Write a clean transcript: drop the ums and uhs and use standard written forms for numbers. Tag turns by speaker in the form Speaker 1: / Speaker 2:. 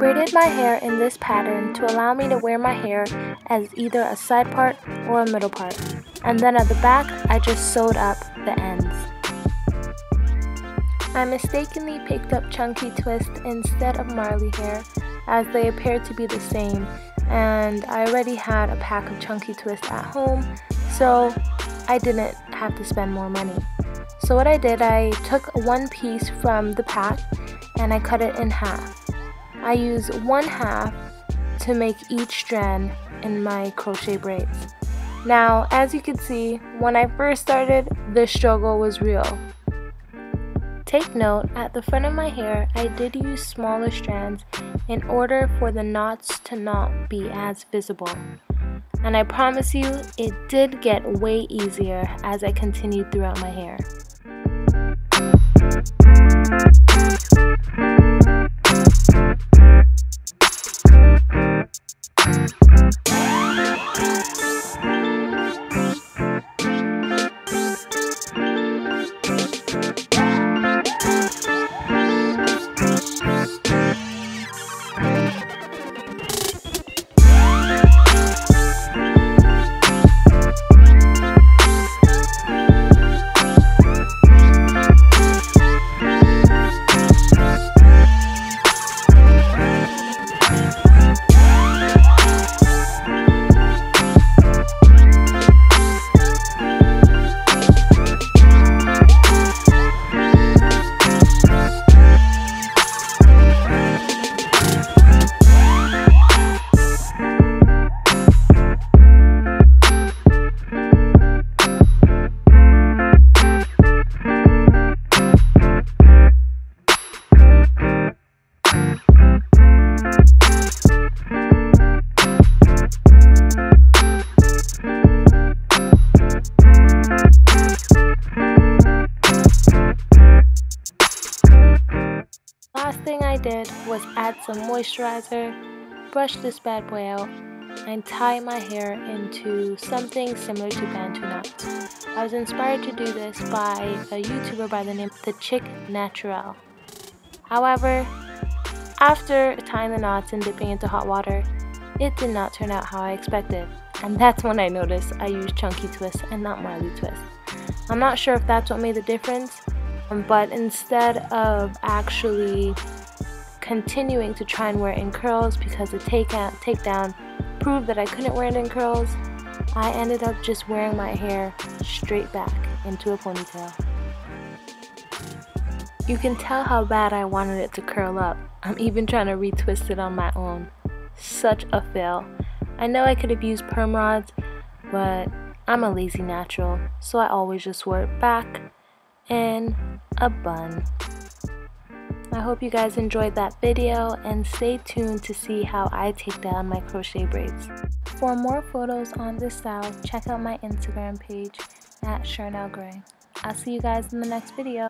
Speaker 1: braided my hair in this pattern to allow me to wear my hair as either a side part or a middle part. And then at the back, I just sewed up the ends. I mistakenly picked up chunky twist instead of Marley hair, as they appeared to be the same, and I already had a pack of chunky twist at home, so I didn't have to spend more money. So what I did, I took one piece from the pack and I cut it in half. I use 1/2 to make each strand in my crochet braids. Now, as you can see, when I first started, the struggle was real. Take note, at the front of my hair, I did use smaller strands in order for the knots to not be as visible. And I promise you, it did get way easier as I continued throughout my hair. Last thing I did was add some moisturizer, brush this bad boy out, and tie my hair into something similar to bantu knots. I was inspired to do this by a YouTuber by the name of The Chick Natural. However, after tying the knots and dipping into hot water, it did not turn out how I expected. And that's when I noticed I used chunky twist and not Marley twist. I'm not sure if that's what made the difference, but instead of actually continuing to try and wear it in curls because the takedown proved that I couldn't wear it in curls, I ended up just wearing my hair straight back into a ponytail. You can tell how bad I wanted it to curl up. I'm even trying to retwist it on my own. Such a fail. I know I could have used perm rods, but I'm a lazy natural, so I always just wore it back in a bun. I hope you guys enjoyed that video, and stay tuned to see how I take down my crochet braids. For more photos on this style, check out my Instagram page at @ShernelGray. I'll see you guys in the next video.